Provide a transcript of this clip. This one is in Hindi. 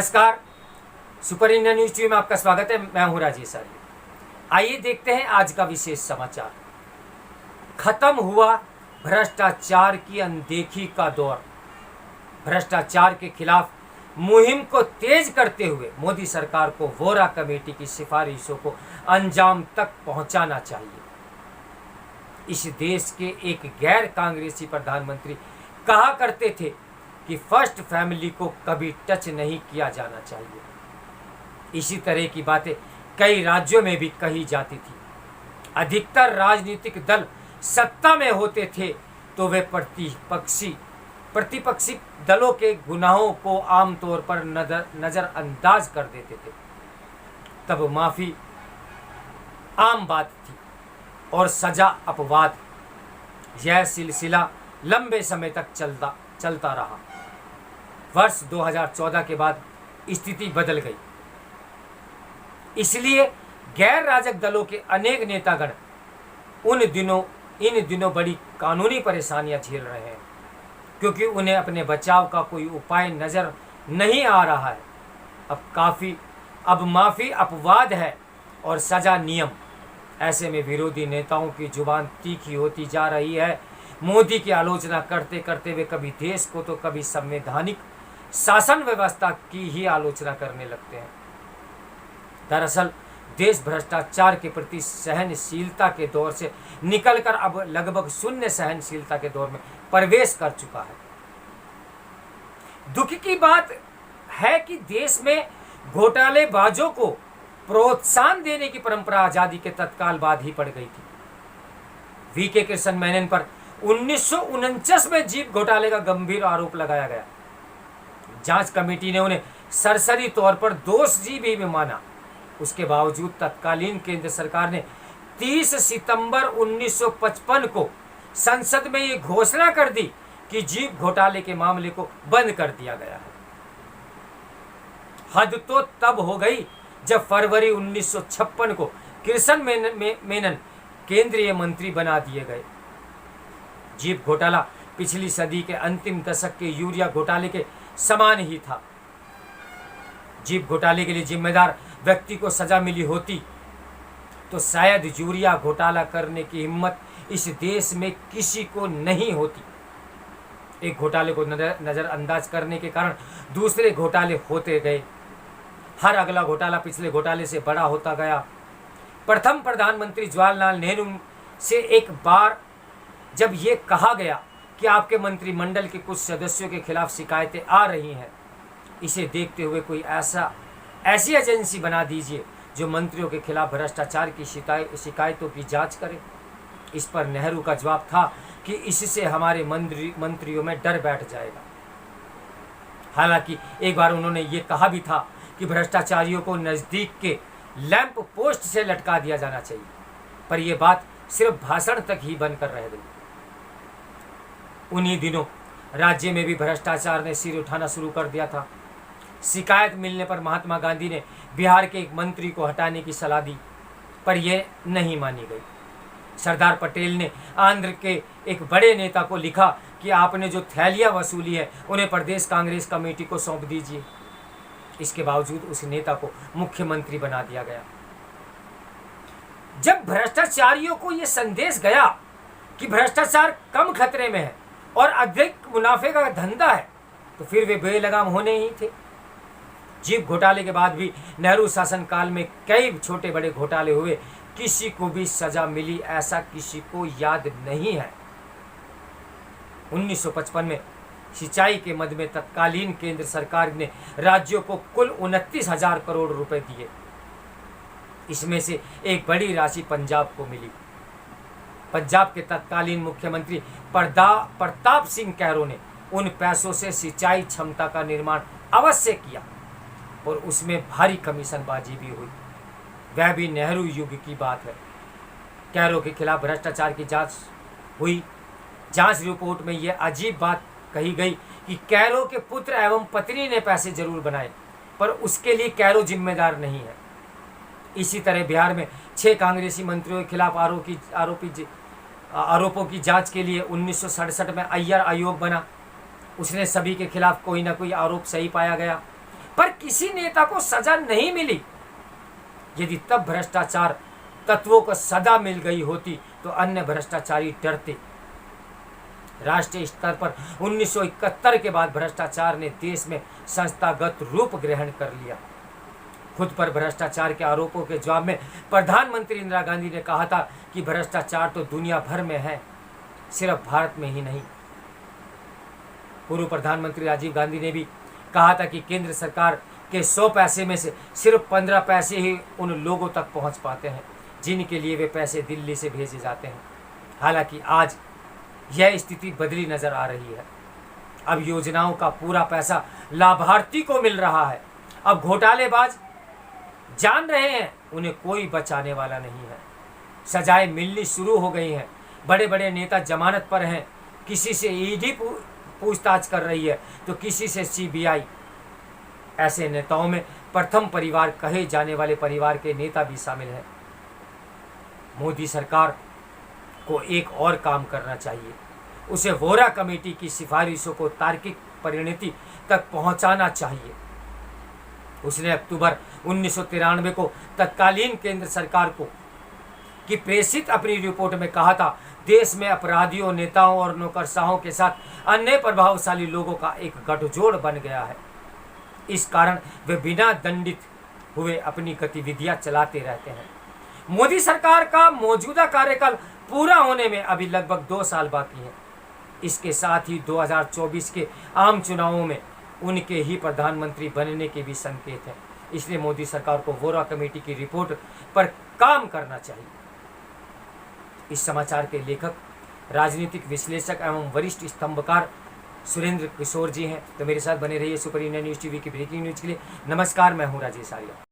नमस्कार, सुपर इंडिया न्यूज टीवी में आपका स्वागत है। मैं हूं राजेश आर्य। आइए देखते हैं आज का विशेष समाचार। खत्म हुआ भ्रष्टाचार की अनदेखी का दौर। भ्रष्टाचार के खिलाफ मुहिम को तेज करते हुए मोदी सरकार को वोरा कमेटी की सिफारिशों को अंजाम तक पहुंचाना चाहिए। इस देश के एक गैर कांग्रेसी प्रधानमंत्री कहा करते थे कि फर्स्ट फैमिली को कभी टच नहीं किया जाना चाहिए। इसी तरह की बातें कई राज्यों में भी कही जाती थी। अधिकतर राजनीतिक दल सत्ता में होते थे तो वे प्रतिपक्षी दलों के गुनाहों को आमतौर पर नजरअंदाज कर देते थे। तब माफी आम बात थी और सजा अपवाद। यह सिलसिला लंबे समय तक चलता रहा। वर्ष 2014 के बाद स्थिति बदल गई। इसलिए गैर राजक दलों के अनेक नेतागण इन दिनों बड़ी कानूनी परेशानियां झेल रहे हैं, क्योंकि उन्हें अपने बचाव का कोई उपाय नजर नहीं आ रहा है। अब माफी अपवाद है और सजा नियम। ऐसे में विरोधी नेताओं की जुबान तीखी होती जा रही है। मोदी की आलोचना करते करते वे कभी देश को तो कभी संवैधानिक शासन व्यवस्था की ही आलोचना करने लगते हैं। दरअसल देश भ्रष्टाचार के प्रति सहनशीलता के दौर से निकलकर अब लगभग शून्य सहनशीलता के दौर में प्रवेश कर चुका है। दुख की बात है कि देश में घोटालेबाजों को प्रोत्साहन देने की परंपरा आजादी के तत्काल बाद ही पड़ गई थी। वीके कृष्ण मेनन पर 1949 में जीप घोटाले का गंभीर आरोप लगाया गया। जांच कमेटी ने उन्हें सरसरी तौर पर दोषी भी माना। उसके बावजूद तत्कालीन केंद्र सरकार ने 30 सितंबर 1955 को संसद में ये घोषणा कर दी कि जीप घोटाले के मामले को बंद कर दिया गया है। हद तो तब हो गई जब फरवरी 1956 को कृष्ण मेनन केंद्रीय मंत्री बना दिए गए। जीप घोटाला पिछली सदी के अंतिम दशक के यूरिया घोटाले के समान ही था। जीप घोटाले के लिए जिम्मेदार व्यक्ति को सजा मिली होती तो शायद यूरिया घोटाला करने की हिम्मत इस देश में किसी को नहीं होती। एक घोटाले को नजरअंदाज करने के कारण दूसरे घोटाले होते गए। हर अगला घोटाला पिछले घोटाले से बड़ा होता गया। प्रथम प्रधानमंत्री जवाहरलाल नेहरू से एक बार जब ये कहा गया कि आपके मंत्रिमंडल के कुछ सदस्यों के खिलाफ शिकायतें आ रही हैं, इसे देखते हुए कोई ऐसी एजेंसी बना दीजिए जो मंत्रियों के खिलाफ भ्रष्टाचार की शिकायतों की जांच करे। इस पर नेहरू का जवाब था कि इससे हमारे मंत्रियों में डर बैठ जाएगा। हालांकि एक बार उन्होंने ये कहा भी था कि भ्रष्टाचारियों को नज़दीक के लैंप पोस्ट से लटका दिया जाना चाहिए, पर यह बात सिर्फ भाषण तक ही बनकर रह गई। उन्हीं दिनों राज्य में भी भ्रष्टाचार ने सिर उठाना शुरू कर दिया था। शिकायत मिलने पर महात्मा गांधी ने बिहार के एक मंत्री को हटाने की सलाह दी, पर यह नहीं मानी गई। सरदार पटेल ने आंध्र के एक बड़े नेता को लिखा कि आपने जो थैलियां वसूली है उन्हें प्रदेश कांग्रेस कमेटी को सौंप दीजिए। इसके बावजूद उस नेता को मुख्यमंत्री बना दिया गया। जब भ्रष्टाचारियों को यह संदेश गया कि भ्रष्टाचार कम खतरे में है और अधिक मुनाफे का धंधा है, तो फिर वे बेलगाम होने ही थे। जीप घोटाले के बाद भी नेहरू शासनकाल में कई छोटे बड़े घोटाले हुए, किसी को भी सजा मिली ऐसा किसी को याद नहीं है। 1955 में सिंचाई के मद में तत्कालीन केंद्र सरकार ने राज्यों को कुल 29,000 करोड़ रुपए दिए। इसमें से एक बड़ी राशि पंजाब को मिली। पंजाब के तत्कालीन मुख्यमंत्री प्रताप सिंह कैरो ने उन पैसों से सिंचाई क्षमता का निर्माण अवश्य किया और उसमें भारी कमीशनबाजी भी हुई। वह भी नेहरू युग की बात है। कैरो के खिलाफ भ्रष्टाचार की जांच हुई। जांच रिपोर्ट में यह अजीब बात कही गई कि कैरो के पुत्र एवं पत्नी ने पैसे जरूर बनाए, पर उसके लिए कैरो जिम्मेदार नहीं है। इसी तरह बिहार में 6 कांग्रेसी मंत्रियों के खिलाफ आरोपों की जांच के लिए 1967 में अय्यर आयोग बना। उसने सभी के खिलाफ कोई ना कोई आरोप सही पाया गया। पर किसी नेता को सजा नहीं मिली। यदि तब भ्रष्टाचार तत्वों को सजा मिल गई होती तो अन्य भ्रष्टाचारी डरते। राष्ट्रीय स्तर पर 1971 के बाद भ्रष्टाचार ने देश में संस्थागत रूप ग्रहण कर लिया। खुद पर भ्रष्टाचार के आरोपों के जवाब में प्रधानमंत्री इंदिरा गांधी ने कहा था कि भ्रष्टाचार तो दुनिया भर में है, सिर्फ भारत में ही नहीं। पूर्व प्रधानमंत्री राजीव गांधी ने भी कहा था कि केंद्र सरकार के 100 पैसे में से सिर्फ 15 पैसे ही उन लोगों तक पहुंच पाते हैं जिनके लिए वे पैसे दिल्ली से भेजे जाते हैं। हालांकि आज यह स्थिति बदली नजर आ रही है। अब योजनाओं का पूरा पैसा लाभार्थी को मिल रहा है। अब घोटालेबाज जान रहे हैं उन्हें कोई बचाने वाला नहीं है। सजाएं मिलनी शुरू हो गई हैं। बड़े बड़े नेता जमानत पर हैं। किसी से ईडी पूछताछ कर रही है तो किसी से सीबीआई। ऐसे नेताओं में प्रथम परिवार कहे जाने वाले परिवार के नेता भी शामिल हैं। मोदी सरकार को एक और काम करना चाहिए। उसे वोरा कमेटी की सिफारिशों को तार्किक परिणति तक पहुंचाना चाहिए। उसने अक्टूबर 1993 को तत्कालीन केंद्र सरकार को की प्रेषित अपनी रिपोर्ट में कहा था, देश में अपराधियों, नेताओं और नौकरशाहों के साथ अन्य प्रभावशाली लोगों का एक गठजोड़ बन गया है। इस कारण वे बिना दंडित हुए अपनी गतिविधियां चलाते रहते हैं। मोदी सरकार का मौजूदा कार्यकाल पूरा होने में अभी लगभग 2 साल बाकी है। इसके साथ ही 2024 के आम चुनावों में उनके ही प्रधानमंत्री बनने के भी संकेत हैं। इसलिए मोदी सरकार को वोरा कमेटी की रिपोर्ट पर काम करना चाहिए। इस समाचार के लेखक राजनीतिक विश्लेषक एवं वरिष्ठ स्तंभकार सुरेंद्र किशोर जी हैं। तो मेरे साथ बने रहिए सुपर इंडिया न्यूज़ टीवी की ब्रेकिंग न्यूज़ के लिए। नमस्कार, मैं हूं राजेश आर्या।